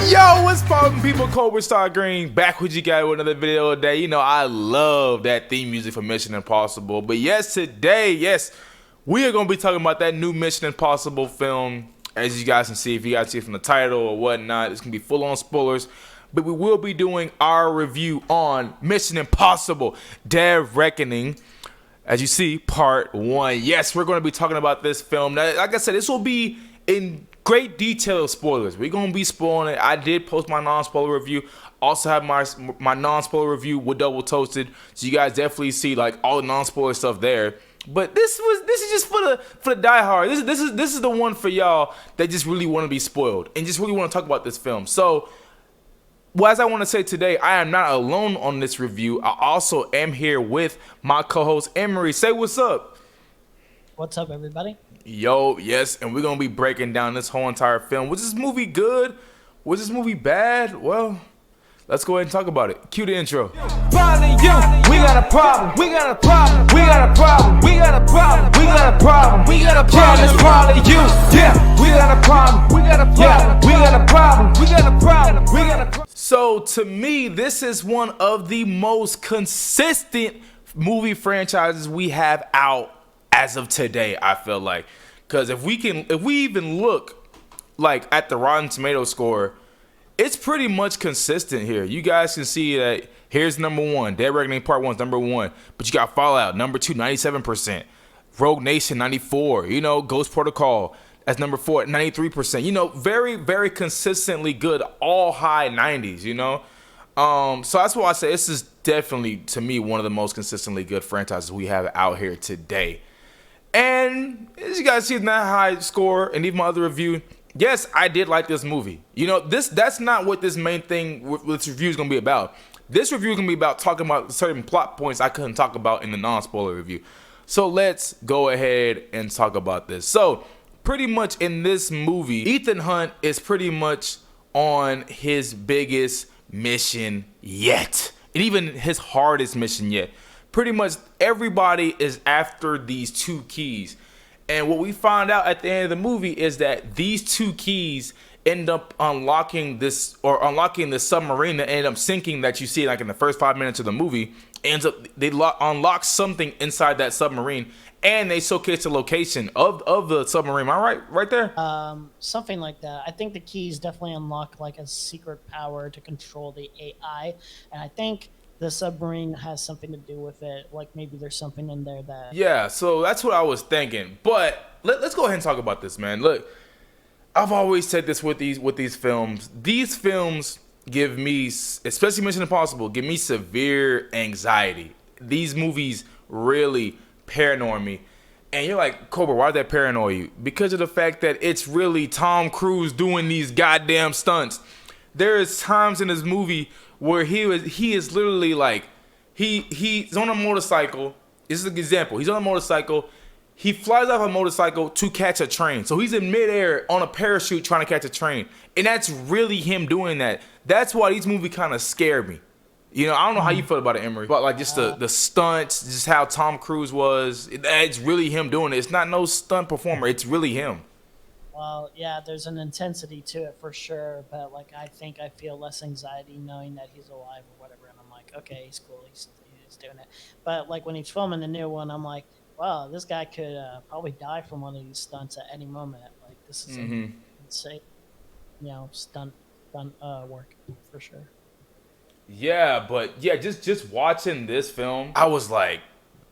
Yo, what's poppin', people? Cobra Star Green back with you guys with another video today. You know, I love that theme music for Mission Impossible. But yes, today, we are going to be talking about that new Mission Impossible film. As you guys can see, if you guys see it from the title or whatnot, it's going to be full on spoilers. But we will be doing our review on Mission Impossible Dead Reckoning. As you see, part 1. Yes, we're going to be talking about this film. Now, like I said, this will be in great detail of spoilers. We're going to be spoiling it. I did post my non-spoiler review. Also have my non-spoiler review with Double Toasted. So you guys definitely see like all the non-spoiler stuff there. But this is just for the diehard. This is the one for y'all that just really want to be spoiled and just really want to talk about this film. So, well, as I want to say today, I am not alone on this review. I also am here with my co-host Emery. Say what's up. What's up, everybody? Yo, yes, and we're gonna be breaking down this whole entire film. Was this movie good? Was this movie bad? Well, let's go ahead and talk about it. Cue the intro. Finally, you, we got a problem. We got a problem. We got a problem. We got a problem. We got a problem. We got a problem. It's probably you. Yeah, we got a problem. We got a problem. We got a problem. We got a problem. We got a problem. So to me, this is one of the most consistent movie franchises we have out as of today. I feel like, because if we even look like at the Rotten Tomato score, it's pretty much consistent here. You guys can see that here's number 1. Dead Reckoning Part 1 is number 1. But you got Fallout, number 2, 97%. Rogue Nation, 94. You know, Ghost Protocol, that's number 4, 93%. You know, very, very consistently good. All high 90s, you know. So that's why I say this is definitely, to me, one of the most consistently good franchises we have out here today. And as you guys see in that high score and even my other review, yes, I did like this movie. You know, that's not what this main thing with this review is going to be about. This review is going to be about talking about certain plot points I couldn't talk about in the non-spoiler review. So let's go ahead and talk about this. So pretty much in this movie, Ethan Hunt is pretty much on his biggest mission yet. And even his hardest mission yet. Pretty much everybody is after these 2 keys. And what we find out at the end of the movie is that these 2 keys end up unlocking the submarine that ended up sinking that you see like in the first 5 minutes of the movie. They unlock something inside that submarine, and they showcase the location of the submarine. Am I right there? Something like that. I think the keys definitely unlock like a secret power to control the AI, and I think the submarine has something to do with it. Like maybe there's something in there that. Yeah, so that's what I was thinking. But let's go ahead and talk about this, man. Look, I've always said this with these films. These films give me, especially Mission Impossible, give me severe anxiety. These movies really paranoid me. And you're like, Cobra, why did that paranoid you? Because of the fact that it's really Tom Cruise doing these goddamn stunts. There is times in this movie where he is literally like, he's on a motorcycle. This is an example. He's on a motorcycle. He flies off a motorcycle to catch a train. So he's in midair on a parachute trying to catch a train. And that's really him doing that. That's why these movies kind of scare me. You know, I don't know how you feel about it, Emery. But like just the stunts, just how Tom Cruise was. It's really him doing it. It's not no stunt performer. It's really him. Well, yeah, there's an intensity to it for sure, but like I think I feel less anxiety knowing that he's alive or whatever, and I'm like, okay, he's cool, he's doing it. But like when he's filming the new one, I'm like, wow, this guy could probably die from one of these stunts at any moment. Like this is insane, you know, stunt work for sure. Yeah, but yeah, just watching this film, I was like,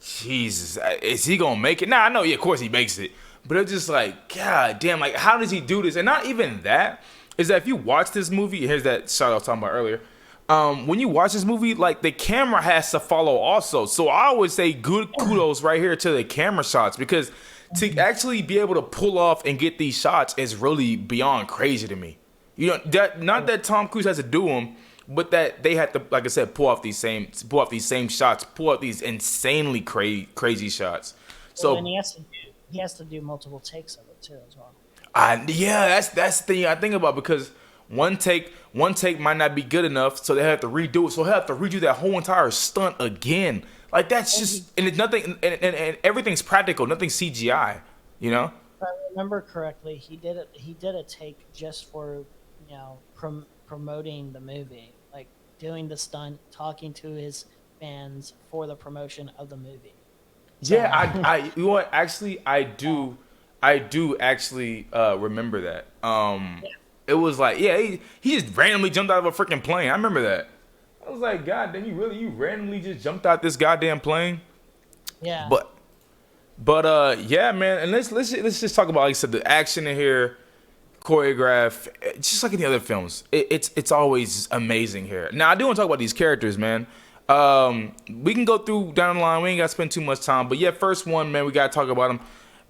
Jesus, is he gonna make it? Nah, I know, yeah, of course he makes it. But it's just like, God damn, like, how does he do this? And not even that, is that if you watch this movie, here's that shot I was talking about earlier. When you watch this movie, like, the camera has to follow also. So I would say good kudos right here to the camera shots, because to actually be able to pull off and get these shots is really beyond crazy to me. You know, not that Tom Cruise has to do them, but that they had to, like I said, pull off these same shots, pull out these insanely crazy shots. So, and he has to do multiple takes of it too as well. Yeah, that's the thing I think about, because one take might not be good enough, so they have to redo it. So they have to redo that whole entire stunt again. Like that's just, and it's nothing, and everything's practical, nothing CGI. You know. If I remember correctly, he did a take just for promoting the movie, like doing the stunt, talking to his fans for the promotion of the movie. Yeah, So you know what? Actually, yeah, I do actually remember that. yeah, It was like, yeah, he just randomly jumped out of a freaking plane. I remember that. I was like, God damn, you randomly just jumped out this goddamn plane? yeah. But yeah, man, and let's just talk about, like I said, the action in here, choreograph, just like in the other films. It's always amazing here. Now I do want to talk about these characters, man. We can go through down the line. We ain't got to spend too much time, but yeah, first one, man, we gotta talk about him.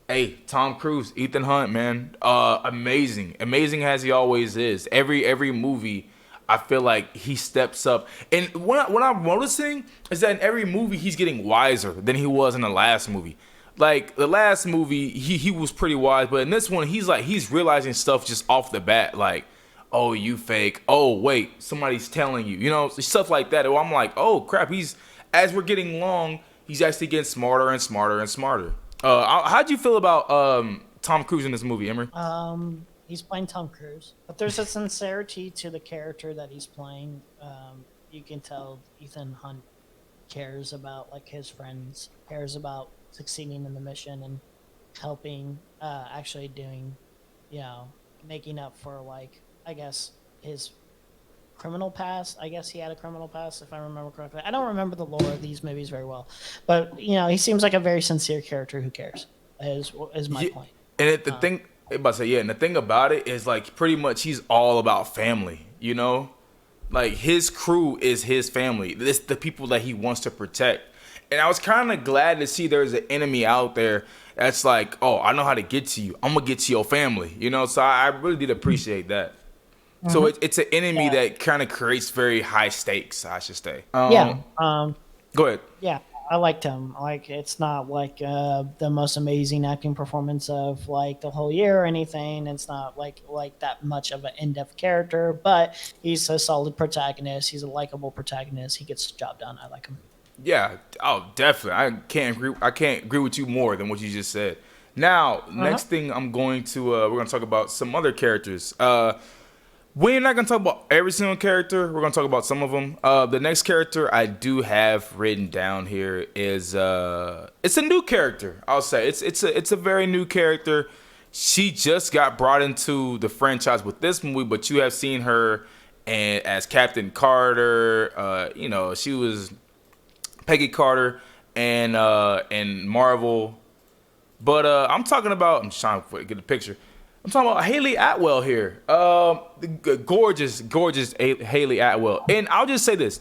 Hey, Tom Cruise, Ethan Hunt, man, amazing as he always is. Every movie, I feel like he steps up. And what I'm noticing is that in every movie, he's getting wiser than he was in the last movie. Like the last movie, he was pretty wise, but in this one, he's realizing stuff just off the bat, like, oh, you fake. Oh, wait, somebody's telling you, stuff like that. I'm like, oh crap, as we're getting along, he's actually getting smarter and smarter and smarter. How'd you feel about Tom Cruise in this movie, Emery? He's playing Tom Cruise, but there's a sincerity to the character that he's playing. You can tell Ethan Hunt cares about like his friends, cares about succeeding in the mission and helping, actually doing, making up for like I guess his criminal past. I guess he had a criminal past, if I remember correctly. I don't remember the lore of these movies very well, but he seems like a very sincere character who cares. Is my point. And the thing about to say, yeah, and the thing about it is like pretty much he's all about family, Like his crew is his family. It's the people that he wants to protect. And I was kind of glad to see there's an enemy out there that's like, oh, I know how to get to you. I'm gonna get to your family, So I really did appreciate that. Mm-hmm. So it's an enemy that kind of creates very high stakes, I should say. Yeah. Go ahead. Yeah, I liked him. Like, it's not like the most amazing acting performance of like the whole year or anything. It's not like that much of an in-depth character, but he's a solid protagonist. He's a likable protagonist. He gets the job done. I like him. Yeah. Oh, definitely. I can't agree with you more than what you just said. Now, next thing I'm going to we're gonna talk about some other characters. We're not gonna talk about every single character. We're gonna talk about some of them. The next character I do have written down here is it's a new character. I'll say it's a very new character. She just got brought into the franchise with this movie, but you have seen her and as Captain Carter. She was Peggy Carter and Marvel. But I'm talking about. I'm trying to get a picture. I'm talking about Haley Atwell here. Gorgeous Haley Atwell. And I'll just say this.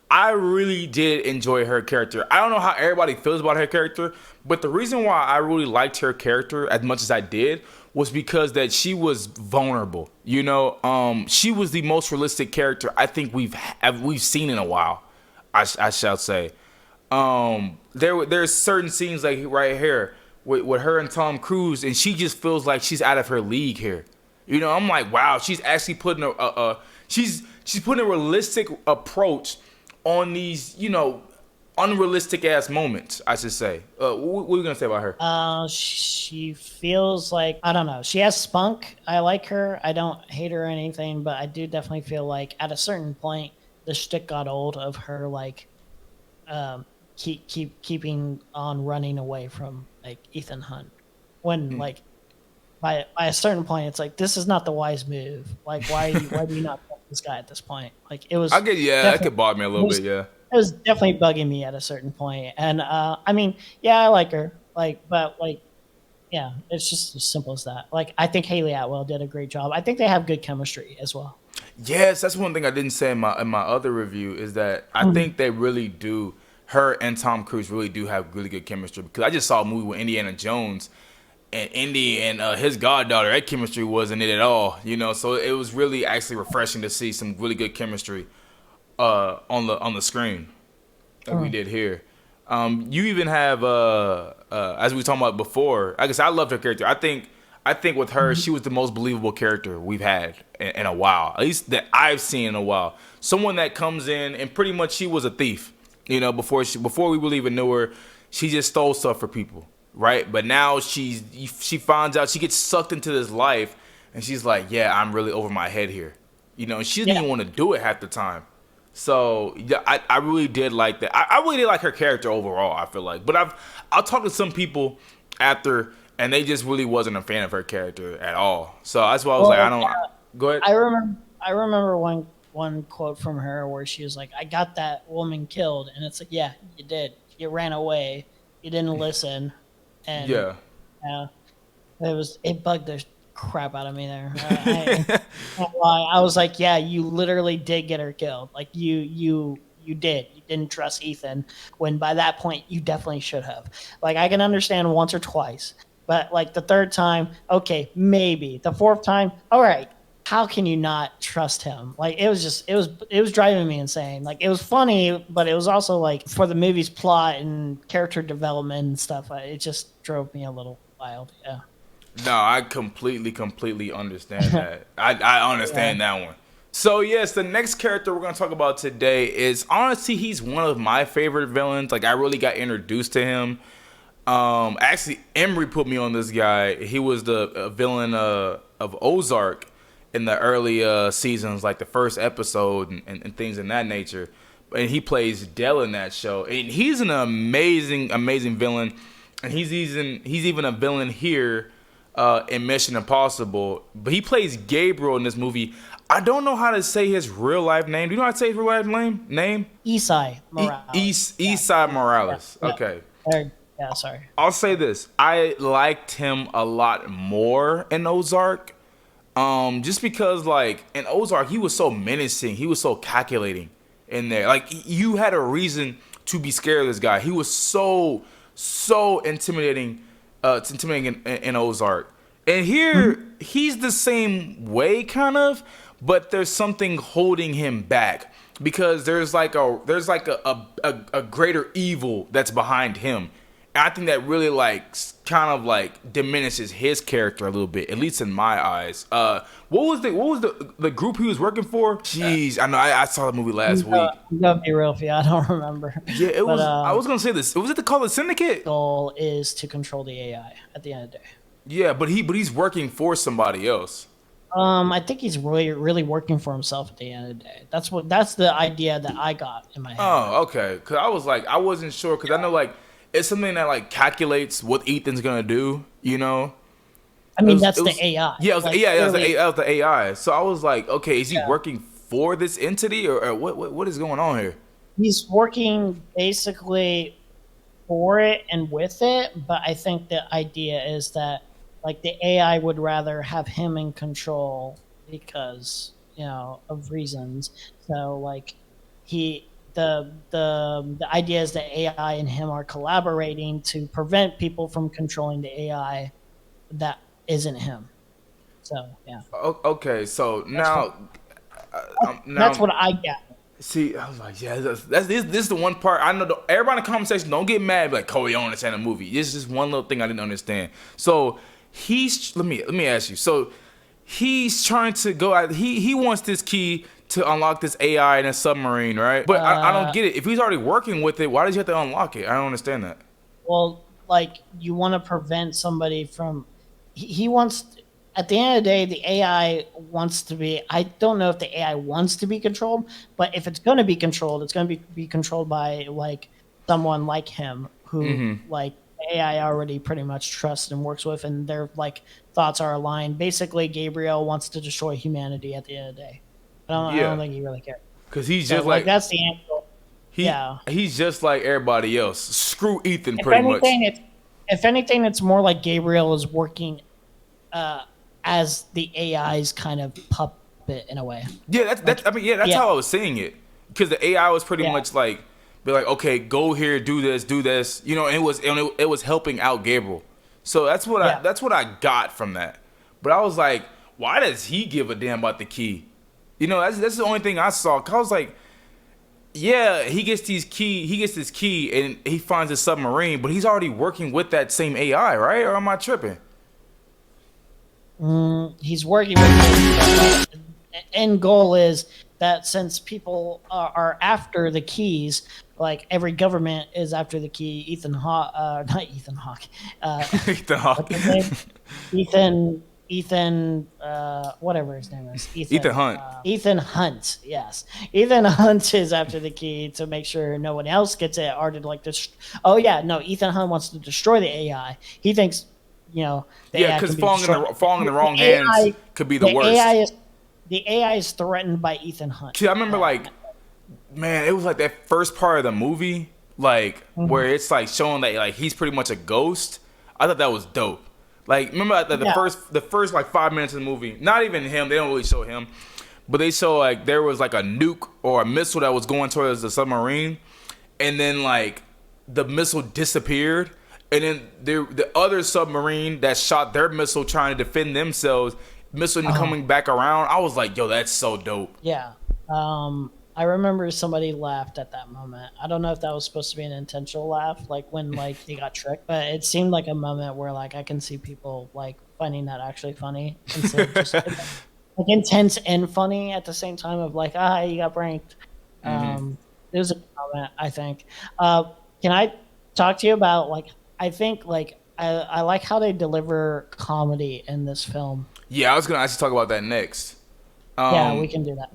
I really did enjoy her character. I don't know how everybody feels about her character, but the reason why I really liked her character as much as I did was because that she was vulnerable. She was the most realistic character I think we've seen in a while. I shall say. There's certain scenes like right here with her and Tom Cruise, and she just feels like she's out of her league here. I'm like, wow, she's actually putting she's putting a realistic approach on these, unrealistic ass moments, I should say. What are you gonna say about her? She feels like, I don't know. She has spunk. I like her. I don't hate her or anything, but I do definitely feel like at a certain point the shtick got old of her, like, keeping on running away from like Ethan Hunt when like by a certain point it's like, this is not the wise move. Like, why do you not fuck this guy at this point? Like, it was, I get, yeah, that could bother me a little bit. Yeah, it was definitely bugging me at a certain point. And I mean, yeah, I like her, like, but like, yeah, it's just as simple as that. Like, I think Haley Atwell did a great job. I think they have good chemistry as well. Yes, that's one thing I didn't say in my other review is that I think they really do. Her and Tom Cruise really do have really good chemistry, because I just saw a movie with Indiana Jones, and Indy and his goddaughter. That chemistry wasn't it at all, So it was really actually refreshing to see some really good chemistry on the screen that we did here. You even have as we were talking about before. I guess I loved her character. I think with her, she was the most believable character we've had in a while, at least that I've seen in a while. Someone that comes in and pretty much she was a thief. Before we really even knew her, she just stole stuff for people, right? But now she finds out, she gets sucked into this life, and she's like, yeah, I'm really over my head here. You know, she didn't Yeah. even want to do it half the time. So yeah, I really did like that. I really did like her character overall. I feel like, but I'll talk to some people after, and they just really wasn't a fan of her character at all. So that's why I was Well, like, I don't. yeah, Go ahead. I remember one quote from her where she was like, "I got that woman killed," and it's like, "Yeah, you did. You ran away. You didn't listen." And Yeah. it bugged the crap out of me there. I can't lie. I was like, "Yeah, you literally did get her killed. Like you did. You didn't trust Ethan when by that point you definitely should have. Like I can understand once or twice, but like the third time, okay, maybe. The fourth time, all right. How can you not trust him? Like it was driving me insane. Like it was funny, but it was also like for the movie's plot and character development and stuff. It just drove me a little wild. Yeah. No, I completely understand that. I understand that one. So yes, the next character we're gonna talk about today is honestly he's one of my favorite villains. Like I really got introduced to him. Actually, Emery put me on this guy. He was the villain of Ozark in the early seasons, like the first episode and things in that nature. And he plays Dell in that show, and he's an amazing villain. And he's even a villain here in Mission Impossible. But he plays Gabriel in this movie. I don't know how to say his real life name. Do you know how to say his real life name? Esai Morales. Esai Morales. Yeah. Okay. Yeah, sorry. I'll say this. I liked him a lot more in Ozark. Just because like in Ozark he was so menacing, he was so calculating in there. Like you had a reason to be scared of this guy. He was so intimidating. It's intimidating in Ozark. And here he's the same way kind of, but there's something holding him back because there's like a greater evil that's behind him. And I think that really like kind of like diminishes his character a little bit, at least in my eyes. What was the group he was working for? Jeez, I know I saw the movie last week. I'm gonna be real with you. I don't remember. Yeah, it was. I was gonna say this. Was it called the Syndicate? Goal is to control the AI at the end of the day. Yeah, but he's working for somebody else. I think he's really working for himself at the end of the day. That's the idea that I got in my head. Oh, okay. Cause I was like, I wasn't sure. Cause I know like it's something that like calculates what Ethan's gonna do. You know. I mean, that's the AI. Yeah, Like, that was the AI. So I was like, okay, is he working for this entity or what is going on here? He's working basically for it and with it, but I think the idea is that like the AI would rather have him in control because of reasons. So like the idea is that AI and him are collaborating to prevent people from controlling the AI that isn't him. So yeah. Okay, so now That's what I got. See, I was like, yeah, this is the one part I know. Everybody in the comment section, don't get mad. Like, Cole, you don't understand the movie. This is just one little thing I didn't understand. So let me ask you. So he's trying to go out. He wants this key to unlock this AI in a submarine, right? But I don't get it. If he's already working with it, why does he have to unlock it? I don't understand that. Well, like you want to prevent somebody from. He wants. At the end of the day, the AI wants to be. I don't know if the AI wants to be controlled, but if it's going to be controlled, it's going to be controlled by like someone like him who like AI already pretty much trusts and works with, and their like thoughts are aligned. Basically, Gabriel wants to destroy humanity at the end of the day. I don't think he really cares. Because he's just like that's the angle. He's just like everybody else. Screw Ethan, pretty much. If anything, it's more like Gabriel is working as the AI's kind of puppet in a way. Yeah, that's how I was saying it. Because the AI was pretty much like, be like, okay, go here, do this, you know. And it was helping out Gabriel. So that's what I got from that. But I was like, why does he give a damn about the key? You know, that's the only thing I saw. 'Cause I was like, yeah, he gets this key and he finds a submarine, but he's already working with that same AI, right? Or am I tripping? He's working with it. The end goal is that since people are after the keys, like every government is after the key. Not Ethan Hawke. Ethan Hawke. Ethan Ethan, whatever his name is, Ethan Hunt. Ethan Hunt, yes. Ethan Hunt is after the key to make sure no one else gets it, or to like oh yeah, no, Ethan Hunt wants to destroy the AI. He thinks, the Yeah, AI because can be falling in the wrong AI hands could be the worst. The AI is threatened by Ethan Hunt. See, I remember man, it was like that first part of the movie, like where it's like showing that like he's pretty much a ghost. I thought that was dope. Like, remember the first like 5 minutes of the movie, not even him, they don't really show him, but they show like there was like a nuke or a missile that was going towards the submarine, and then like the missile disappeared, and then the other submarine that shot their missile trying to defend themselves, missile coming back around. I was like, yo, that's so dope. Yeah. I remember somebody laughed at that moment. I don't know if that was supposed to be an intentional laugh, like when like they got tricked, but it seemed like a moment where like I can see people like finding that actually funny instead of just like intense and funny at the same time of like, you got pranked. It was a comment, I think. Can I talk to you about like I think like I like how they deliver comedy in this film. Yeah, I was gonna actually talk about that next. Yeah, we can do that.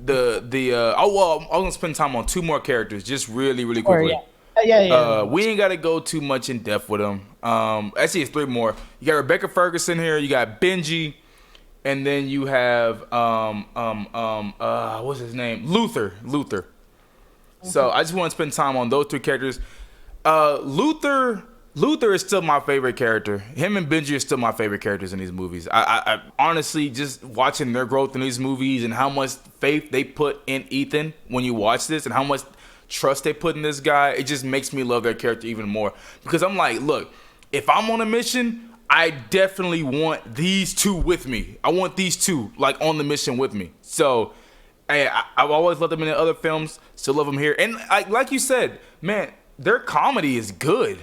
I was gonna spend time on two more characters, just really quickly. Yeah. We ain't gotta go too much in depth with them. Actually, it's three more. You got Rebecca Ferguson here. You got Benji, and then you have what's his name? Luther. So I just want to spend time on those three characters. Luther is still my favorite character. Him and Benji are still my favorite characters in these movies. I honestly, just watching their growth in these movies and how much faith they put in Ethan when you watch this and how much trust they put in this guy, it just makes me love their character even more. Because I'm like, look, if I'm on a mission, I definitely want these two with me. I want these two like on the mission with me. So I've always loved them in the other films. Still love them here. And like you said, man, their comedy is good.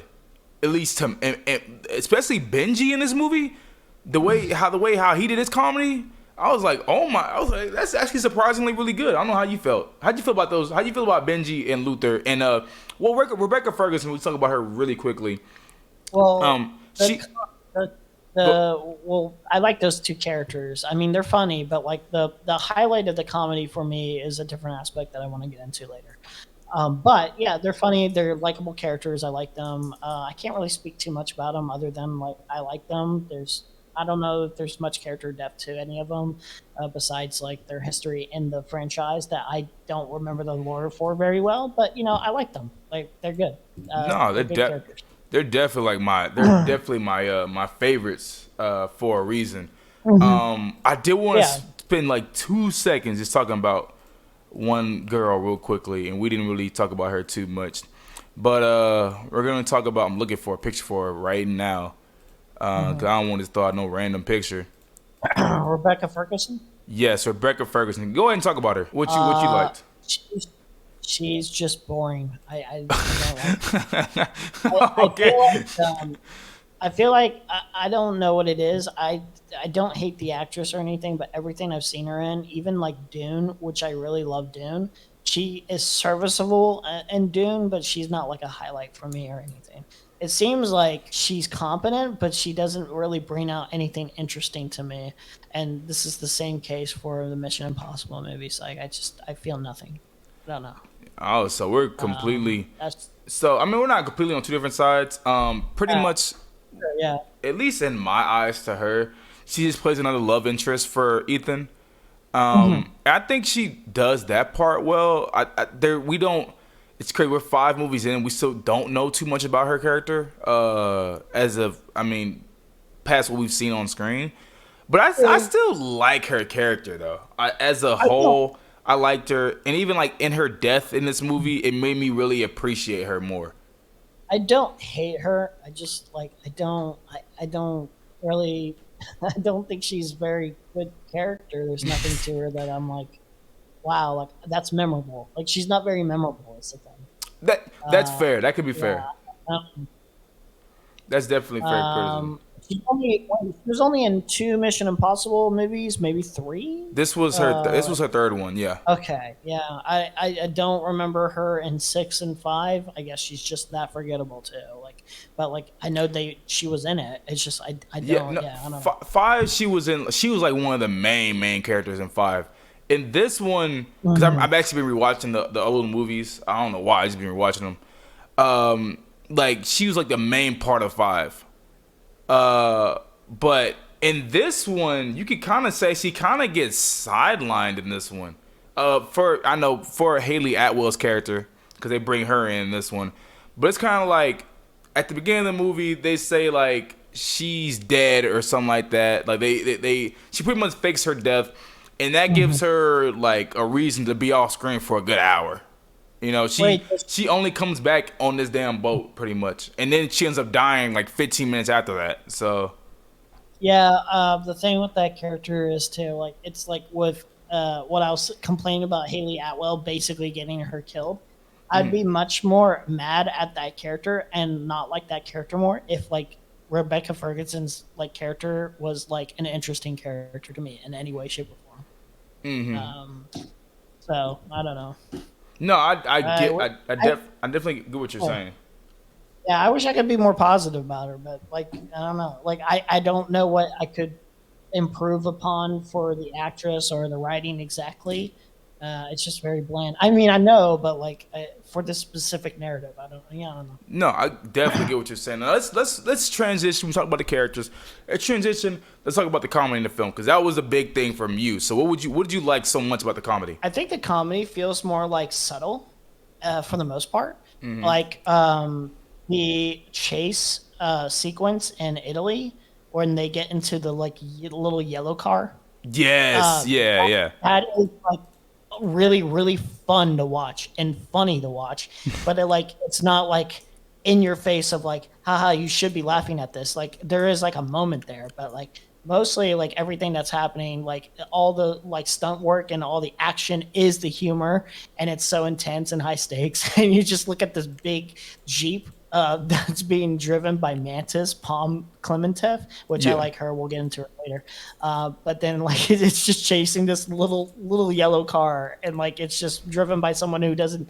At least to, and especially Benji in this movie, the way how he did his comedy, I was like, that's actually surprisingly really good. I don't know how you felt. How'd you feel about those? How'd you feel about Benji and Luther and Rebecca Ferguson? We talk about her really quickly. Well, I like those two characters. I mean, they're funny, but like the highlight of the comedy for me is a different aspect that I want to get into later. But yeah, they're funny. They're likable characters. I like them. I can't really speak too much about them other than like I like them. I don't know if there's much character depth to any of them besides like their history in the franchise that I don't remember the lore for very well. But I like them. Like they're good. No, they're characters. They're definitely my favorites for a reason. I did want to spend like 2 seconds just talking about one girl real quickly, and we didn't really talk about her too much, but we're gonna talk about. I'm looking for a picture for her right now because I don't want to throw out no random picture. Rebecca Ferguson. Yes, Rebecca Ferguson. Go ahead and talk about her. What you liked? She's just boring. I don't like. Okay. I feel like I don't know what it is. I don't hate the actress or anything, but everything I've seen her in, even like Dune, which I really love Dune, she is serviceable in Dune, but she's not like a highlight for me or anything. It seems like she's competent, but she doesn't really bring out anything interesting to me. And this is the same case for the Mission Impossible movies. Like I feel nothing. I don't know. Oh, so we're completely. So I mean, we're not completely on two different sides. Pretty much. Yeah. At least in my eyes, to her, she just plays another love interest for Ethan. I think she does that part well. We don't. It's crazy. We're 5 movies in, we still don't know too much about her character. Past what we've seen on screen. But I still like her character though. As a whole, I liked her, and even like in her death in this movie, it made me really appreciate her more. I don't hate her. I just like I don't really I don't think she's a very good character. There's nothing to her that I'm like, wow, like that's memorable. Like she's not very memorable. Is the thing. That's fair. That could be fair. Yeah. That's definitely fair criticism. She was only in 2 Mission Impossible movies, maybe 3. This was her. This was her 3rd one. Yeah. Okay. Yeah. I don't remember her in 6 and 5. I guess she's just that forgettable too. Like but like I know she was in it. It's just I Yeah, don't no, yeah I don't know. five. She was in. She was like one of the main characters in five. In this one, because Mhm. I've actually been rewatching the old movies. I don't know why I just been rewatching them. Like she was like the main part of five. But in this one, you could kind of say she kind of gets sidelined in this one. For Haley Atwell's character, because they bring her in this one, but it's kind of like at the beginning of the movie they say like she's dead or something like that. Like they she pretty much fakes her death, and that gives her like a reason to be off screen for a good hour. You know, Wait, she only comes back on this damn boat pretty much, and then she ends up dying like 15 minutes after that. So yeah, the thing with that character is too, like it's like with what I was complaining about Haley Atwell basically getting her killed. I'd be much more mad at that character and not like that character more if like Rebecca Ferguson's like character was like an interesting character to me in any way, shape, or form. So I don't know. no, I get I, I definitely get what you're saying. Yeah, I wish I could be more positive about her, but like I don't know. Like I don't know what I could improve upon for the actress or the writing exactly. It's just very bland. I mean, I know, but like for this specific narrative, I don't. Yeah, I don't know. No, I definitely get what you're saying. Now, let's transition. We talk about the characters. Let's transition. Let's talk about the comedy in the film because that was a big thing from you. So what did you like so much about the comedy? I think the comedy feels more like subtle, for the most part. Like the chase sequence in Italy when they get into the like little yellow car. Yes, yeah. That is like really fun to watch and funny to watch, but it's not like in your face of like, haha, you should be laughing at this. Like there is like a moment there, but like mostly like everything that's happening, like all the like stunt work and all the action is the humor, and it's so intense and high stakes. And you just look at this big Jeep that's being driven by Mantis Palm Clementeff, which I Yeah. like her. We'll get into it later. But then like it's just chasing this little yellow car, and like it's just driven by someone who doesn't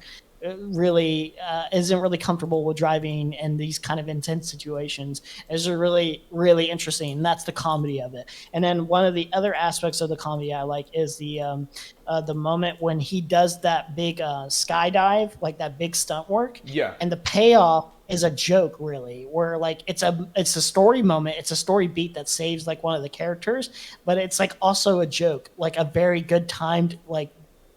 really isn't really comfortable with driving in these kind of intense situations. It's just really interesting. And that's the comedy of it. And then one of the other aspects of the comedy I like is the moment when he does that big skydive, like that big stunt work. Yeah. And the payoff is a joke, really, where like it's a story moment, it's a story beat that saves like one of the characters, but it's like also a joke, like a very good timed like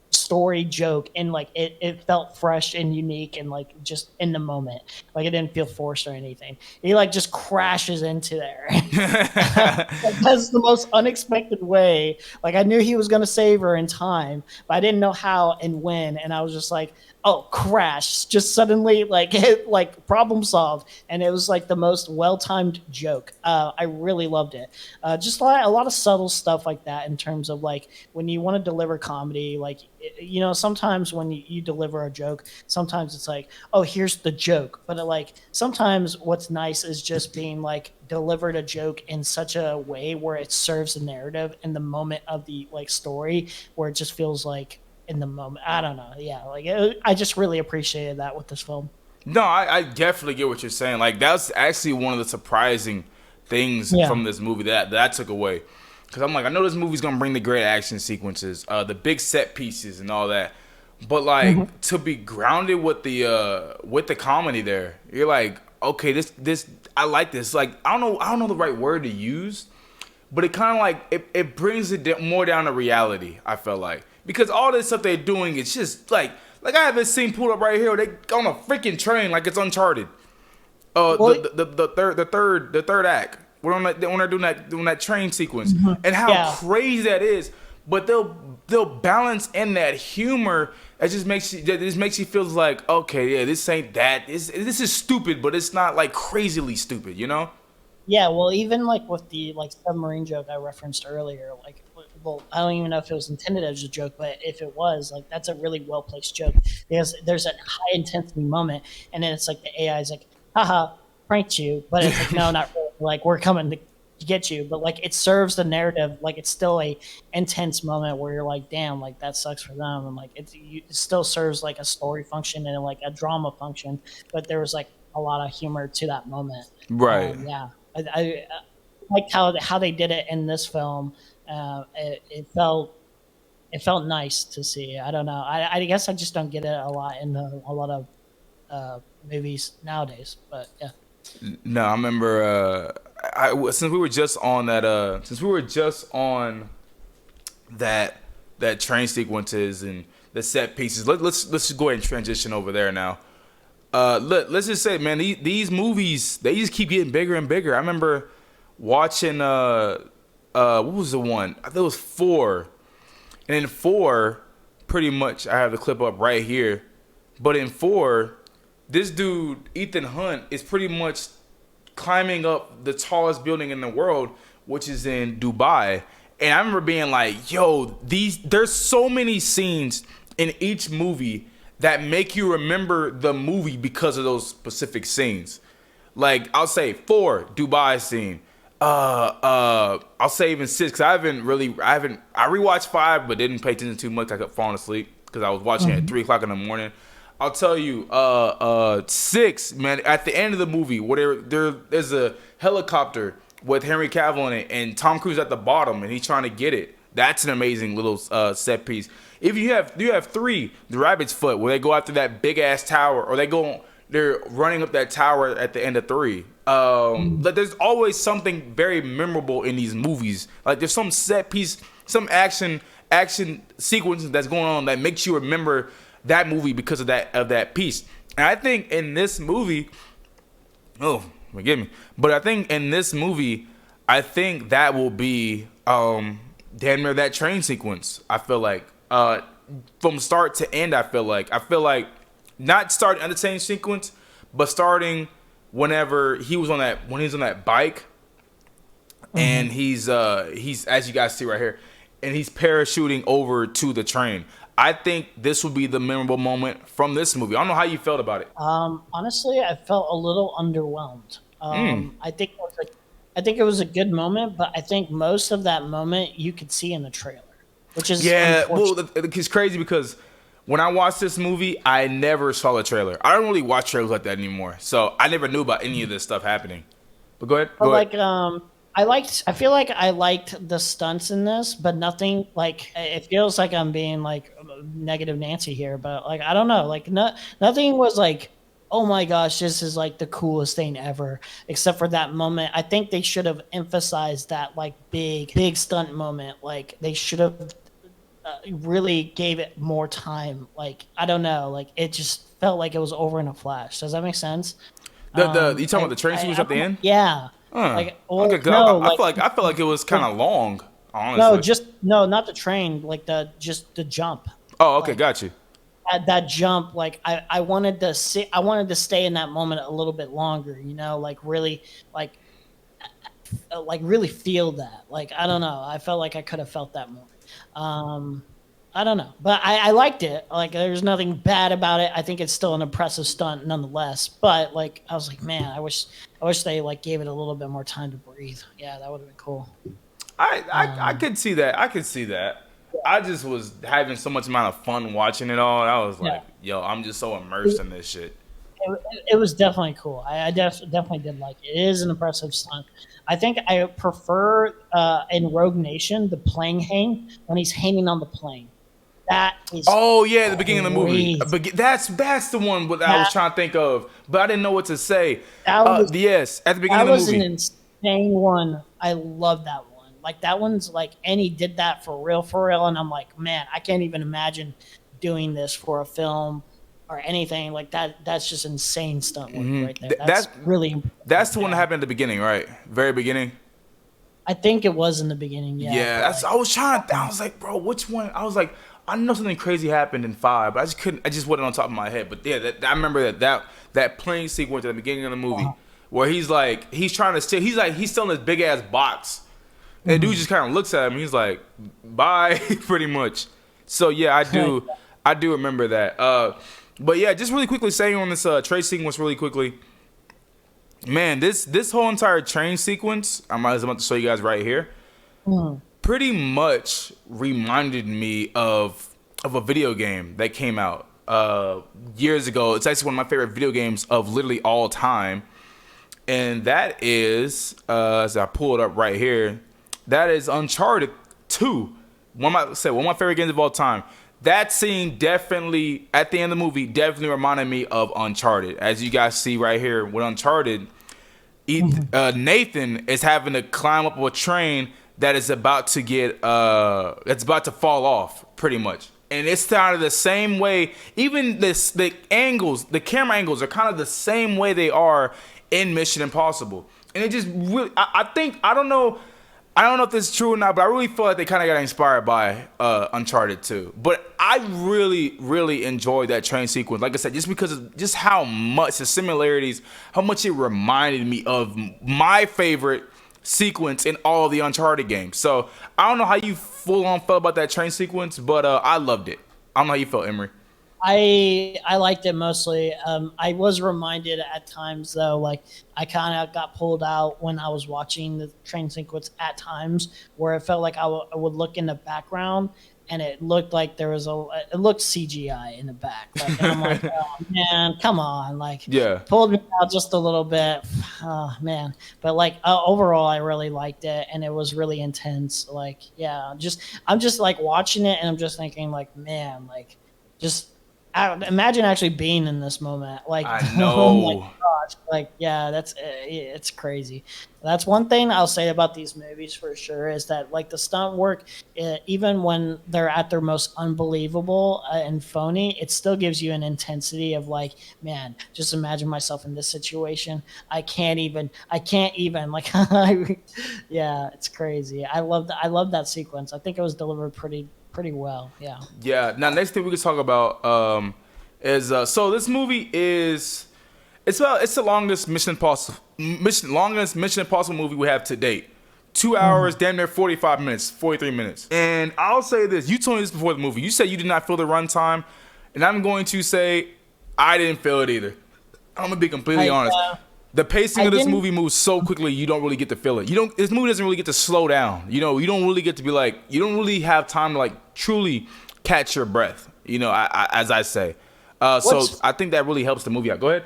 story joke, and like it felt fresh and unique and like just in the moment, like it didn't feel forced or anything. He like just crashes into there. Like, that's the most unexpected way. Like I knew he was going to save her in time, but I didn't know how and when, and I was just like, oh, crash, just suddenly like hit, like problem solved. And it was like the most well-timed joke. I really loved it. Just a lot of subtle stuff like that in terms of like when you want to deliver comedy, like you know, sometimes when you deliver a joke, sometimes it's like, oh, here's the joke, but like sometimes what's nice is just being like delivered a joke in such a way where it serves the narrative in the moment of the like story, where it just feels like in the moment. I don't know. Yeah, like I just really appreciated that with this film. No, I definitely get what you're saying. Like that's actually one of the surprising things Yeah. from this movie that I took away. Because I'm like, I know this movie's gonna bring the great action sequences, the big set pieces, and all that. But like to be grounded with the comedy there, you're like, okay, this I like this. Like I don't know the right word to use, but it kind of like it brings it more down to reality. I felt like because all this stuff they're doing, it's just like I have this scene pulled up right here. They on a freaking train like it's Uncharted. Well, The third act when they're doing that train sequence and how Yeah. crazy that is. But they'll balance in that humor. That just makes you feel like, okay, yeah, this ain't that. This is stupid, but it's not like crazily stupid, you know? Yeah, well, even like with the like submarine joke I referenced earlier, like, well, I don't even know if it was intended as a joke, but if it was, like, that's a really well placed joke because there's a high intensity moment, and then it's like the AI is like, haha, pranked you, but it's like, no, not really. Like, we're coming to get you, but like it serves the narrative. Like it's still a intense moment where you're like, damn, like that sucks for them, and like it still serves like a story function and like a drama function, but there was like a lot of humor to that moment. Right. Yeah, I liked how they did it in this film. It felt nice to see. I don't know. I guess I just don't get it a lot in a lot of movies nowadays. But yeah. No, I remember. Since we were just on that train sequences and the set pieces, let's just go ahead and transition over there now. Let's just say, man, these movies, they just keep getting bigger and bigger. I remember watching what was the one? I think it was 4. And in 4, pretty much, I have the clip up right here. But in 4, this dude, Ethan Hunt, is pretty much climbing up the tallest building in the world, which is in Dubai. And I remember being like, yo, there's so many scenes in each movie that make you remember the movie because of those specific scenes. Like, I'll say 4, Dubai scene. I'll say even 6, because I rewatched 5, but didn't pay attention too much. I kept falling asleep because I was watching it at 3 o'clock in the morning. I'll tell you, 6, man, at the end of the movie, where there's a helicopter with Henry Cavill in it, and Tom Cruise at the bottom, and he's trying to get it. That's an amazing little set piece. If you have 3, the Rabbit's Foot, where they go after that big ass tower, or they're running up that tower at the end of 3. But there's always something very memorable in these movies. Like, there's some set piece, some action sequences that's going on that makes you remember that movie because of that piece. And I think in this movie, oh, forgive me, but I think in this movie, I think that will be damn near that train sequence. I feel like from start to end, I feel like not starting on the train sequence, but starting when he was on that bike, and he's as you guys see right here, and he's parachuting over to the train. I think this would be the memorable moment from this movie. I don't know how you felt about it. Honestly, I felt a little underwhelmed. I think it was a good moment, but I think most of that moment you could see in the trailer, which is well, it's crazy because when I watched this movie, I never saw the trailer. I don't really watch trailers like that anymore, so I never knew about any of this stuff happening. But go ahead. I feel like I liked the stunts in this, but nothing like it feels like I'm being like negative Nancy here, but like I don't know, like nothing was like, oh my gosh, this is like the coolest thing ever, except for that moment. I think they should have emphasized that like big stunt moment. Like they should have really gave it more time. Like I don't know, like it just felt like it was over in a flash. Does that make sense? You talking about the train sequence at the end? Yeah. Like, okay, no, I felt like it was kind of long. Honestly, not the train, like the jump. Oh, okay, got you. At that jump, like I wanted to stay in that moment a little bit longer. You know, like really feel that. Like I don't know, I felt like I could have felt that more. I don't know, but I liked it. Like, there's nothing bad about it. I think it's still an impressive stunt, nonetheless. But like, I was like, man, I wish they like gave it a little bit more time to breathe. Yeah, that would have been cool. I could see that. I could see that. I just was having so much amount of fun watching it all. And I was like, yo, I'm just so immersed in this shit. It was definitely cool. I definitely did like it. It is an impressive stunt. I think I prefer in Rogue Nation the plane hang when he's hanging on the plane. That is at the beginning of the movie. That's the one that I was trying to think of, but I didn't know what to say. Yes, at the beginning of the movie. That was an insane one. I love that one. Like that one's like, and he did that for real, and I'm like, man, I can't even imagine doing this for a film or anything like that. That's just insane stunt work right there. That's really. That's the one that happened at the beginning, right? Very beginning. I think it was in the beginning. Yeah. Yeah, I was trying. I was like, bro, which one? I was like, I know something crazy happened in 5, but I just couldn't. I just wasn't on top of my head. But yeah, I remember that plane sequence at the beginning of the movie where he's trying to steal. He's still in this big ass box, and the dude just kind of looks at him. He's like, bye, pretty much. So yeah, I do remember that. But yeah, just really quickly saying on this train sequence, really quickly, man, this whole entire train sequence, I'm about to show you guys right here. Pretty much reminded me of a video game that came out years ago. It's actually one of my favorite video games of literally all time, and that is as I pull it up right here, that is Uncharted 2. One of my favorite games of all time. That scene definitely at the end of the movie definitely reminded me of Uncharted. As you guys see right here with Uncharted, Nathan is having to climb up a train that is about to get it's about to fall off pretty much, and it's kind of the same way. Even the camera angles are kind of the same way they are in Mission Impossible, and it just really I think I don't know if this is true or not, but I really feel like they kind of got inspired by Uncharted 2. But I really, really enjoyed that train sequence. Like I said, just because of just how much the similarities, how much it reminded me of my favorite sequence in all of the Uncharted games. So I don't know how you full on felt about that train sequence, but I loved it. I don't know how you felt, Emery. I liked it mostly. I was reminded at times though, like I kind of got pulled out when I was watching the train sequence at times, where it felt like I would look in the background and it looked like it looked CGI in the back. Like, and I'm like, oh man, come on, like Yeah. pulled me out just a little bit. Oh man, but like overall, I really liked it and it was really intense. Like yeah, I'm just like watching it and I'm just thinking like man, like just imagine actually being in this moment. Like, I oh my know. gosh, like, yeah, it's crazy. That's one thing I'll say about these movies for sure is that like the stunt work, even when they're at their most unbelievable and phony, it still gives you an intensity of like, man, just imagine myself in this situation. I can't even like, yeah, it's crazy. I love that sequence. I think it was delivered pretty well. Yeah. Yeah. Now, next thing we can talk about is so this movie is it's the longest longest Mission Impossible movie we have to date. 2 hours, damn near 45 minutes, 43 minutes. And I'll say this: you told me this before the movie. You said you did not feel the runtime, and I'm going to say I didn't feel it either. I'm gonna be completely honest. The pacing of this movie moves so quickly, you don't really get to feel it. This movie doesn't really get to slow down. You don't really get to be like, you don't really have time to like truly catch your breath. As I say. So I think that really helps the movie out. Go ahead.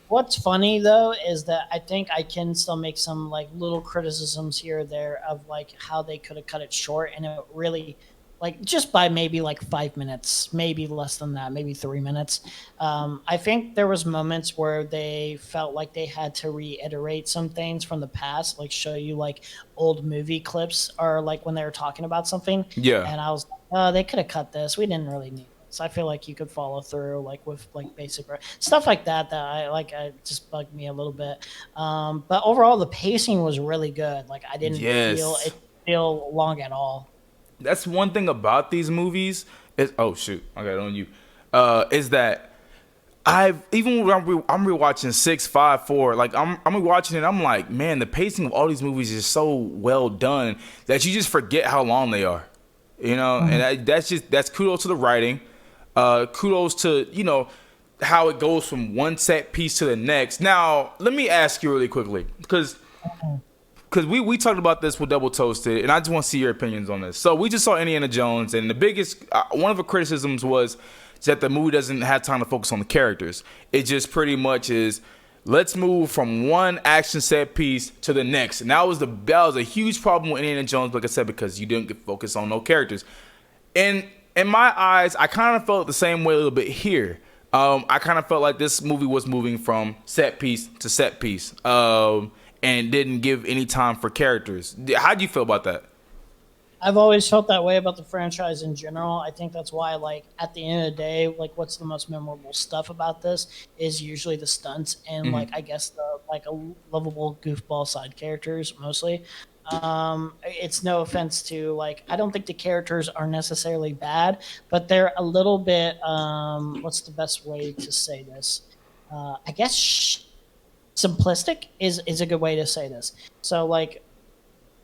What's funny though is that I think I can still make some like little criticisms here or there of like how they could have cut it short and it really like just by maybe like 5 minutes, maybe less than that, maybe 3 minutes. I think there was moments where they felt like they had to reiterate some things from the past, like show you like old movie clips or like when they were talking about something. Yeah. And I was like, oh, they could have cut this. We didn't really need this. I feel like you could follow through like with like basic stuff like that I like. I just bugged me a little bit. But overall, the pacing was really good. Like I didn't feel long at all. That's one thing about these movies is oh shoot, I got it on you. Is that I'm rewatching 6, 5, 4. Like I'm rewatching it. I'm like, man, the pacing of all these movies is so well done that you just forget how long they are. And that's kudos to the writing. Kudos to how it goes from one set piece to the next. Now let me ask you really quickly because we talked about this with Double Toasted, and I just want to see your opinions on this. So we just saw Indiana Jones, and the biggest one of the criticisms was that the movie doesn't have time to focus on the characters. It just pretty much is, let's move from one action set piece to the next. And that was a huge problem with Indiana Jones, like I said, because you didn't get focused on no characters. And in my eyes, I kind of felt the same way a little bit here. I kind of felt like this movie was moving from set piece to set piece. And didn't give any time for characters. How do you feel about that? I've always felt that way about the franchise in general. I think that's why, like, at the end of the day, like, what's the most memorable stuff about this is usually the stunts and, like, I guess the, like, a lovable goofball side characters mostly. It's no offense to, like, I don't think the characters are necessarily bad, but they're a little bit, what's the best way to say this? I guess simplistic is a good way to say this. So like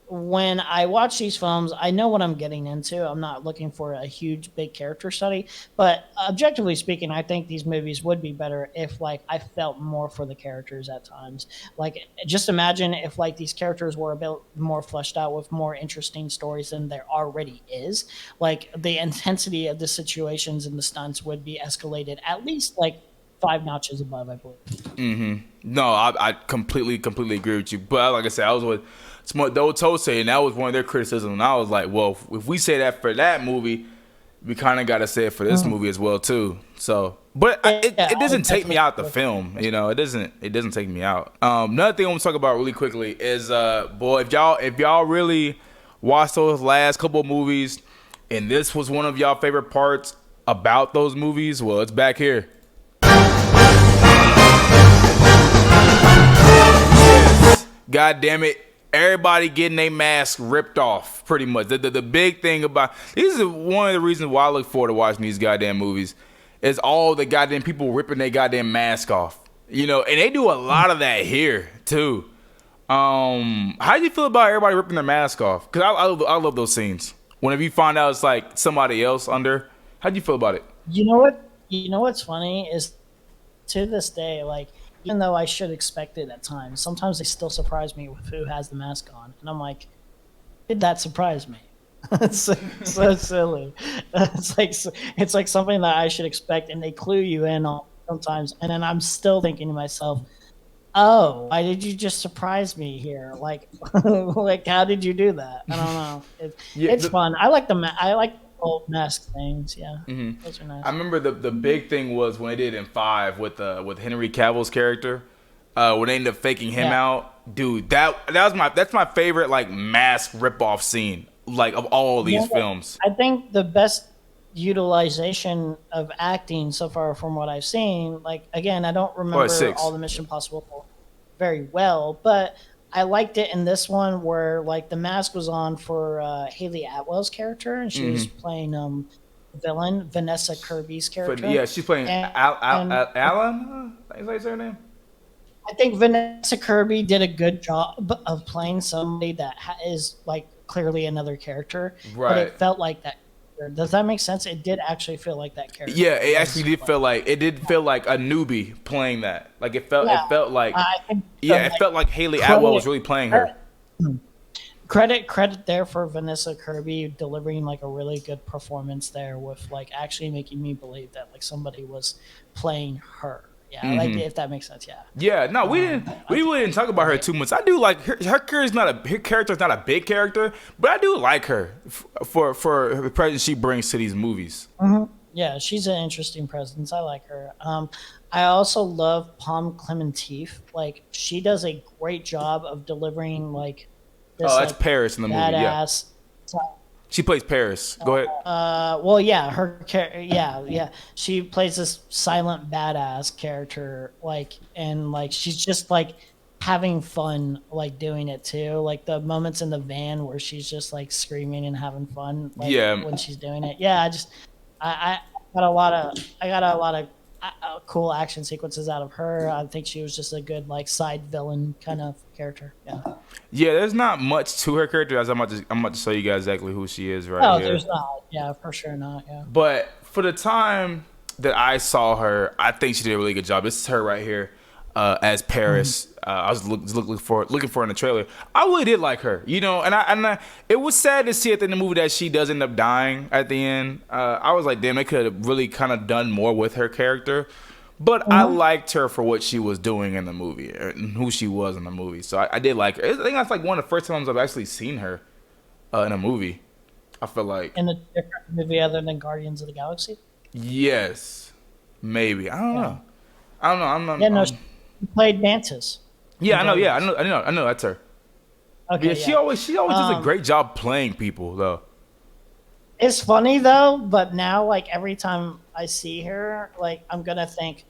when I watch these films, I know what I'm getting into. I'm not looking for a huge, big character study. But objectively speaking, I think these movies would be better if, like, I felt more for the characters at times. Like, just imagine if, like, these characters were a bit more fleshed out with more interesting stories than there already is. Like, the intensity of the situations and the stunts would be escalated at least, like, 5 notches above, I believe. No, I completely agree with you. But like I said, I was with the old Tose, and that was one of their criticisms. And I was like, well, if we say that for that movie, we kind of got to say it for this movie as well too. So, but it doesn't take me out the film. You know, it doesn't take me out. Another thing I want to talk about really quickly is, boy, if y'all really watched those last couple of movies, and this was one of y'all favorite parts about those movies, well, it's back here. God damn it. Everybody getting their mask ripped off, pretty much. The big thing about this is one of the reasons why I look forward to watching these goddamn movies is all the goddamn people ripping their goddamn mask off. You know, and they do a lot of that here too. How do you feel about everybody ripping their mask off? Because I love those scenes. Whenever you find out it's like somebody else under, how do you feel about it? You know what? You know what's funny is, to this day, like, even though I should expect it at times, sometimes they still surprise me with who has the mask on, and I'm like, did that surprise me? It's like, so silly. It's like something that I should expect, and they clue you in on sometimes, and then I'm still thinking to myself, oh, why did you just surprise me here? Like, like, how did you do that? I don't know. It's fun. I like I like old mask things. Yeah, those are nice. I remember the big thing was when they did in 5 with Henry Cavill's character, when they ended up faking him out. Dude, that's my favorite like mask ripoff scene, like, of all of these films. I think the best utilization of acting so far from what I've seen, like, again, I don't remember all the Mission Impossible very well, but I liked it in this one where, like, the mask was on for Haley Atwell's character, and she was playing villain Vanessa Kirby's character. Yeah, she's playing Alan. Is that her name? I think Vanessa Kirby did a good job of playing somebody that is, like, clearly another character, but it felt like that. Does that make sense? It did actually feel like that character. Yeah, it actually did feel like a newbie playing that. Like, it felt like it felt like Haley Atwell was really playing her. Credit there for Vanessa Kirby delivering, like, a really good performance there, with, like, actually making me believe that, like, somebody was playing her. Yeah, like, if that makes sense. Yeah. Yeah. No, we didn't talk about her too much. I do like her. Her character's not a big character, but I do like her for the presence she brings to these movies. Yeah, she's an interesting presence. I like her. I also love Palm Clementif. Like, she does a great job of delivering, like, this, that's like, Paris in the movie. Badass. Yeah. She plays Paris. Go ahead. Well, yeah, she plays this silent badass character, like, and, like, she's just, like, having fun, like, doing it too. Like, the moments in the van where she's just, like, screaming and having fun, like, when she's doing it. Yeah, I got a lot of cool action sequences out of her. I think she was just a good, like, side villain kind of character. Yeah, there's not much to her character. As I'm about to show you guys exactly who she is here. There's not. Yeah, for sure not. Yeah. But for the time that I saw her, I think she did a really good job. This is her right here as Paris. I was looking for her in the trailer. I really did like her, you know, and it was sad to see at the end of the movie that she does end up dying at the end. I was like, damn, they could have really kind of done more with her character. But I liked her for what she was doing in the movie and who she was in the movie. So I did like her. I think that's like one of the first times I've actually seen her in a movie. I feel like in a different movie other than Guardians of the Galaxy. Yes, maybe. I don't know. I'm not. Yeah, no, she played Mantis. Yeah, I know. Yeah, I know. That's her. Okay. Yeah, she always does a great job playing people, though. It's funny though, but now, like, every time I see her, like, I'm gonna think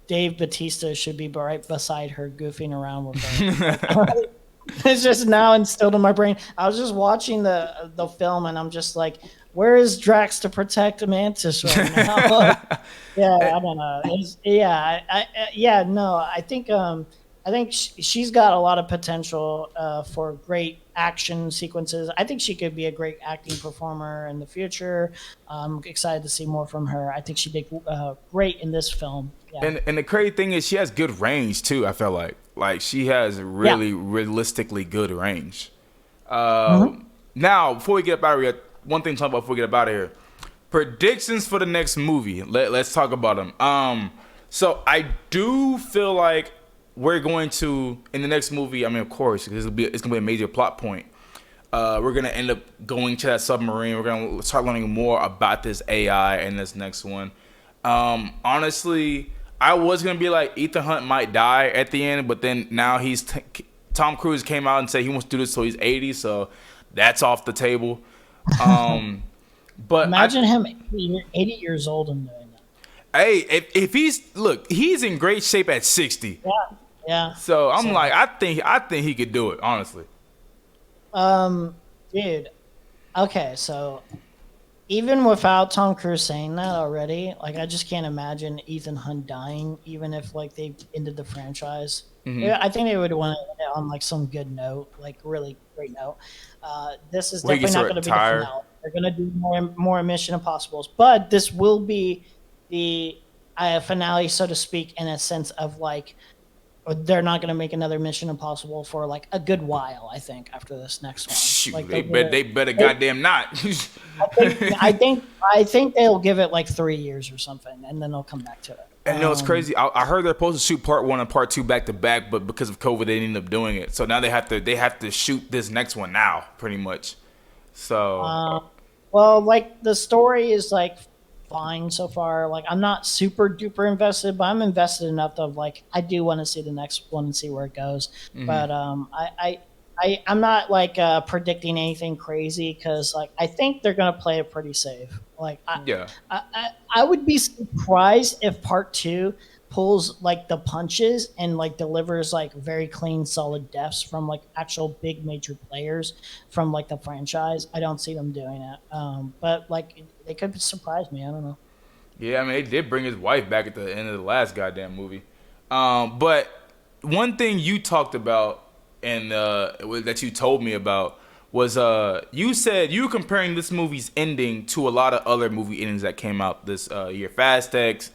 Dave Bautista should be right beside her, goofing around with her. It's just now instilled in my brain. I was just watching the film, and I'm just like, where is Drax to protect Mantis right now? I don't know. I think she's got a lot of potential for great action sequences. I think she could be a great acting performer in the future. I'm excited to see more from her. I think she did great in this film. Yeah. And the crazy thing is she has good range too. I felt like she has really realistically good range. Now before we get up out of here, one thing to talk about before we get up out of here, predictions for the next movie. Let's talk about them. So I do feel like we're going to, in the next movie, I mean, of course, it's gonna be a major plot point. We're gonna end up going to that submarine. We're gonna start learning more about this AI in this next one. Honestly, I was gonna be like Ethan Hunt might die at the end, but then now Tom Cruise came out and said he wants to do this, so he's 80, so that's off the table. But imagine him 80 years old and doing that. Hey, if he's in great shape at 60. Yeah. So I'm like, I think he could do it, honestly. Dude. Okay, so even without Tom Cruise saying that already, like I just can't imagine Ethan Hunt dying, even if like they ended the franchise. Yeah, I think they would want to end it on like some good note, like really great note. This is definitely not going to be the finale. They're going to do more Mission Impossibles, but this will be the finale, so to speak, in a sense of like they're not going to make another Mission Impossible for like a good while. I think after this next one, shoot, like, they better goddamn not. I think they'll give it like 3 years or something, and then they'll come back to it. And you know, it's crazy. I heard they're supposed to shoot part 1 and part 2 back to back, but because of COVID, they ended up doing it. So now they have to shoot this next one now, pretty much. So, well, like the story is like fine so far. Like I'm not super duper invested, but I'm invested enough that like I do want to see the next one and see where it goes. But I'm not like predicting anything crazy because like I think they're gonna play it pretty safe. Like I would be surprised if part 2 pulls like the punches and like delivers like very clean, solid deaths from like actual big major players from like the franchise. I don't see them doing it. But like they could surprise me. I don't know. Yeah, I mean, they did bring his wife back at the end of the last goddamn movie. But one thing you talked about and that you told me about was you said you were comparing this movie's ending to a lot of other movie endings that came out this year. Fast X,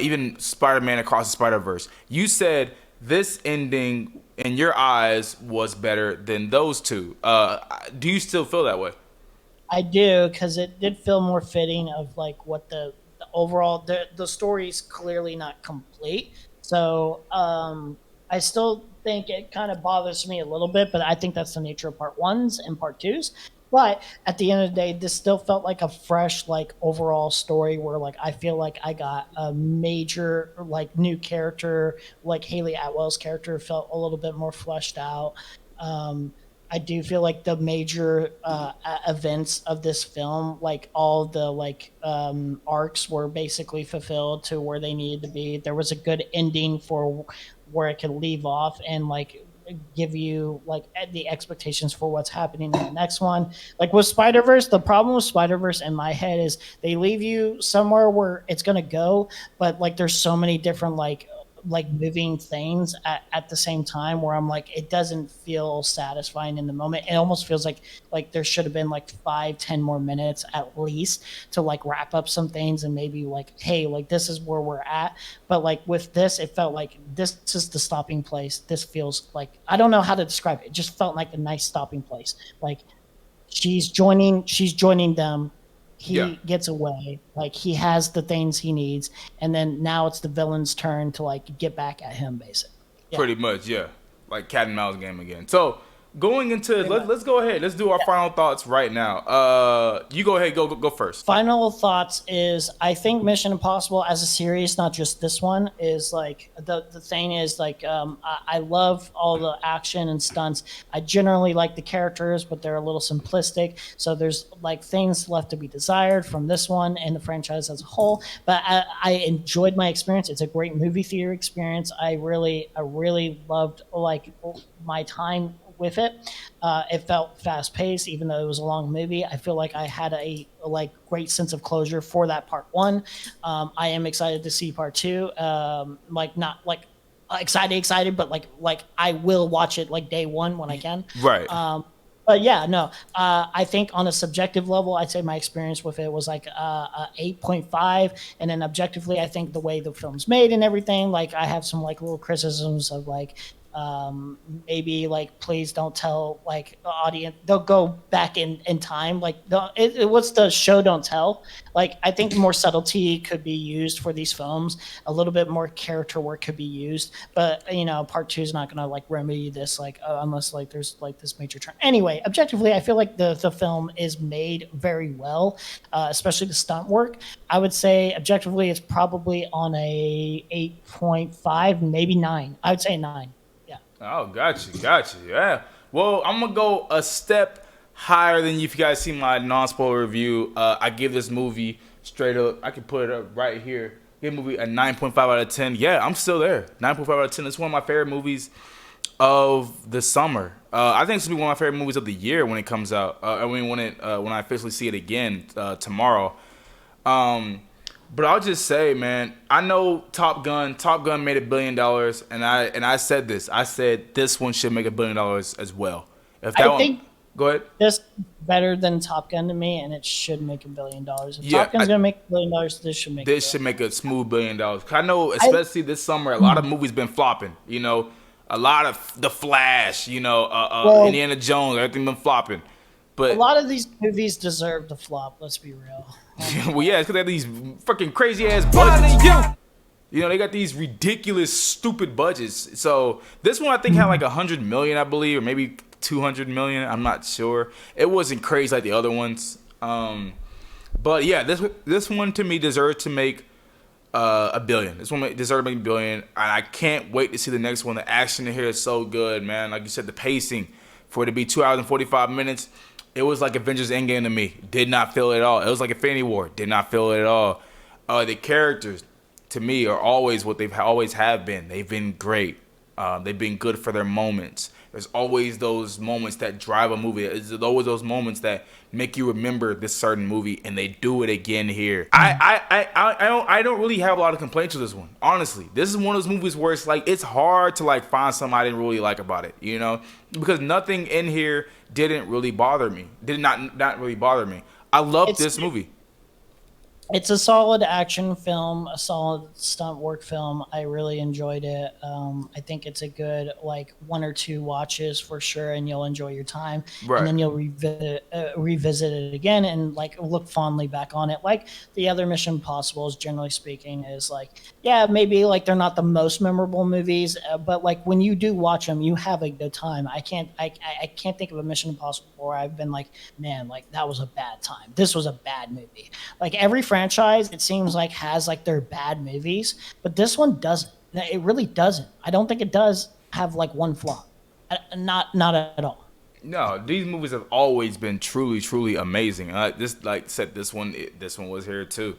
even Spider-Man Across the Spider-Verse. You said this ending, in your eyes, was better than those two. Do you still feel that way? I do, because it did feel more fitting of like what the overall the story's clearly not complete. So I still think it kind of bothers me a little bit, but I think that's the nature of part 1s and part 2s. But at the end of the day, this still felt like a fresh, like overall story where like I feel like I got a major like new character, like Haley Atwell's character felt a little bit more fleshed out. I do feel like the major events of this film, like all the like arcs were basically fulfilled to where they needed to be. There was a good ending for where it could leave off and like give you like the expectations for what's happening in the next one. Like with Spider-Verse, the problem with Spider-Verse in my head is they leave you somewhere where it's going to go, but like there's so many different like moving things at the same time where I'm like, it doesn't feel satisfying in the moment. It almost feels like there should have been like 5-10 more minutes at least to like wrap up some things and maybe like, hey, like this is where we're at. But like with this, it felt like this is the stopping place. This feels like, I don't know how to describe it. It just felt like a nice stopping place. Like she's joining them. He gets away, like he has the things he needs, and then now it's the villain's turn to like get back at him, basically. Pretty much, yeah, like cat and mouse game again. So going into let's go ahead. Let's do our final thoughts right now. You go ahead, go first. Final thoughts is I think Mission Impossible as a series, not just this one, is like the thing is like I love all the action and stunts. I generally like the characters, but they're a little simplistic. So there's like things left to be desired from this one and the franchise as a whole. But I enjoyed my experience. It's a great movie theater experience. I really loved like my time with it. It felt fast paced, even though it was a long movie. I feel like I had a like great sense of closure for that part 1. I am excited to see part 2. Like not like excited, but like I will watch it like day 1 when I can. Right. But yeah, no, I think on a subjective level, I'd say my experience with it was like a 8.5, and then objectively, I think the way the film's made and everything, like I have some like little criticisms of like maybe like please don't tell like the audience they'll go back in time like what's the show don't tell, like I think more subtlety could be used for these films, a little bit more character work could be used, but you know part two is not gonna like remedy this like unless like there's like this major turn. Anyway, objectively I feel like the film is made very well, especially the stunt work. I would say objectively it's probably on a 8.5 maybe 9. I would say 9. Yeah. Oh, got you. Yeah. Well, I'm gonna go a step higher than you. If you guys see my non-spoiler review, I give this movie straight up. I can put it up right here. Give the movie a 9.5 out of 10. Yeah, I'm still there. 9.5 out of 10. It's one of my favorite movies of the summer. I think it's gonna be one of my favorite movies of the year when it comes out. I mean, when I officially see it again tomorrow. But I'll just say, man, I know Top Gun made $1 billion, and I said this. I said this one should make $1 billion as well. If that I think go ahead. this better than Top Gun to me, and it should make $1 billion. If Yeah, Top Gun's gonna make $1 billion, this should make. This should make a smooth $1 billion. I know, especially this summer, a lot of movies been flopping. You know, a lot of The Flash. You know, Indiana Jones, everything been flopping. But a lot of these movies deserve to flop. Let's be real. well, yeah, it's because they have these fucking crazy ass budgets. You know, they got these ridiculous, stupid budgets. So this one, I think, had like 100 million, I believe, or maybe 200 million. I'm not sure. It wasn't crazy like the other ones. But yeah, this one to me deserved to make $1 billion. This one deserved to make $1 billion, and I can't wait to see the next one. The action in here is so good, man. Like you said, the pacing for it to be 2 hours and 45 minutes. It was like Avengers Endgame to me. Did not feel it at all. It was like Infinity War. Did not feel it at all. The characters, to me, are always what they've always have been. They've been great. They've been good for their moments. There's always those moments that drive a movie. There's always those moments that make you remember this certain movie, and they do it again here. I don't really have a lot of complaints with this one. Honestly, this is one of those movies where it's like it's hard to like find something I didn't really like about it. You know, because nothing in here didn't really bother me. Did not really bother me. I loved this movie. It's a solid action film, a solid stunt work film. I really enjoyed it. I think it's a good like 1 or 2 watches for sure, and you'll enjoy your time. Right. And then you'll revisit it again and like look fondly back on it. Like the other Mission Impossibles, generally speaking, is like yeah, maybe like they're not the most memorable movies, but like when you do watch them, you have a good time. I can't think of a Mission Impossible where I've been like, man, like that was a bad time. This was a bad movie. Like every franchise, it seems like has like their bad movies, but this one doesn't. It really doesn't. I don't think it does have like one flop. Not at all. No, these movies have always been truly amazing. This, like I said, this one was here too.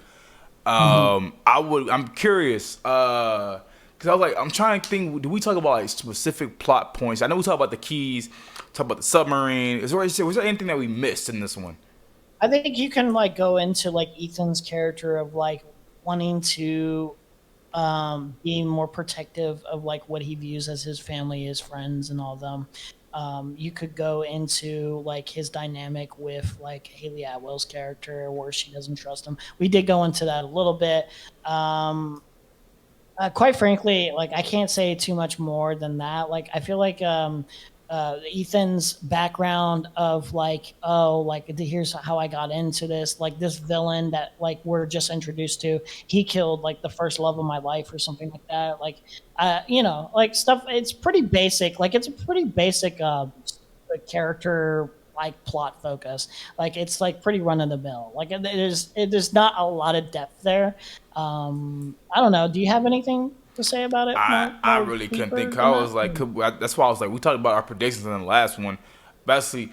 I'm curious because I was like, I'm trying to think. Do we talk about like specific plot points? I know we talk about the keys, talk about the submarine. Was there anything that we missed in this one? I think you can like go into like Ethan's character of like wanting to be more protective of like what he views as his family, his friends, and all of them. You could go into like his dynamic with like Haley Atwell's character, where she doesn't trust him. We did go into that a little bit. Quite frankly, like I can't say too much more than that. Like I feel like Ethan's background of like, oh, like here's how I got into this, like this villain that like we're just introduced to, he killed like the first love of my life or something like that. Like, you know, like stuff. It's pretty basic. Like it's a pretty basic character like plot focus. Like it's like pretty run of the mill. Like there's not a lot of depth there. I don't know. Do you have anything to say about it? I really couldn't think. I was like, that's why I was like, we talked about our predictions in the last one. Basically,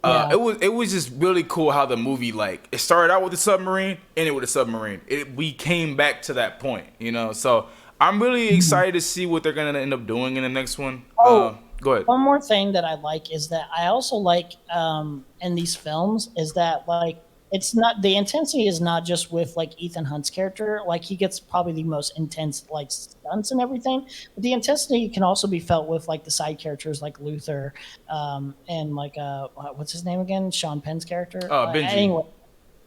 it was just really cool how the movie like it started out with the submarine, ended with a submarine. We came back to that point, you know. So I'm really excited to see what they're gonna end up doing in the next one. Go ahead. One more thing that I like is that I also like in these films is that like it's not, the intensity is not just with like Ethan Hunt's character. Like he gets probably the most intense like stunts and everything, but the intensity can also be felt with like the side characters like Luther, and like what's his name again? Sean Penn's character. Benji. Anyway,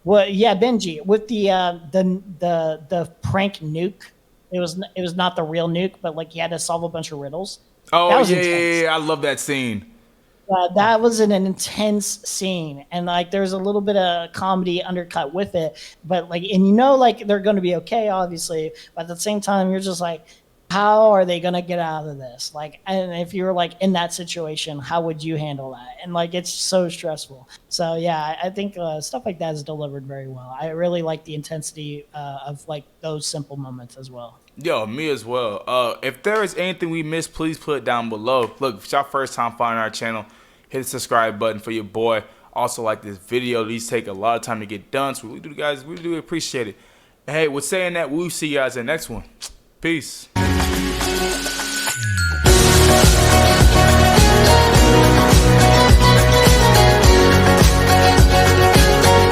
well, yeah, Benji with the prank nuke. It was not the real nuke, but like he had to solve a bunch of riddles. Oh That was yeah, intense. I love that scene. That was an intense scene, and like there's a little bit of comedy undercut with it, but like, and like they're going to be okay, obviously, but at the same time, you're just like, how are they going to get out of this? Like, and if you're like in that situation, how would you handle that? And like, it's so stressful. So yeah, I think stuff like that is delivered very well. I really like the intensity of like those simple moments as well. Yo, me as well. If there is anything we missed, please put it down below. Look, if it's your first time finding our channel, hit the subscribe button for your boy. Also, like this video. These take a lot of time to get done, so we do appreciate it. Hey, with saying that, we'll see you guys in the next one. Peace.